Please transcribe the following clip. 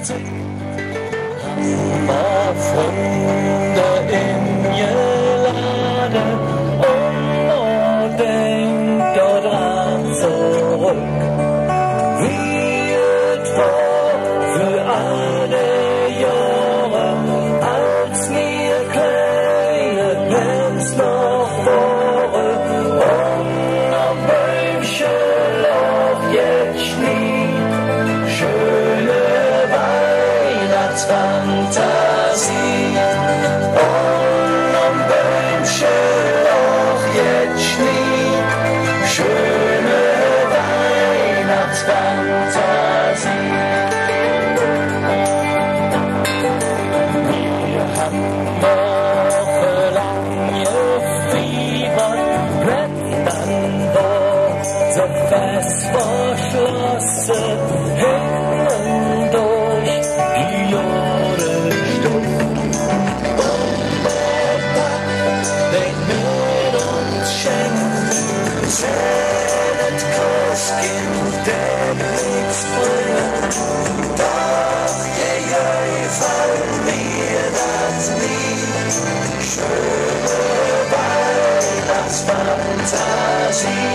Mal Freunde ingeladen und denkt daran zurück, wie es war für alle Jahre, als wir kleine Pens noch waren und am Bäumchen lag jetzt Schnee. Schöne Weihnachtsfantasie und am Bäumchen lag jetzt Schnee. Schöne Weihnachtsfantasie. Wir haben wochenlang gefiebert, Blättern war so fest verschlossen, hinten durch die Jahre stumpf. Und der Papp, den wir uns schenken, zählt Christkind, der nichts bringt. Doch je fallen mir das Lied. Schöne Weihnachtsfantasie.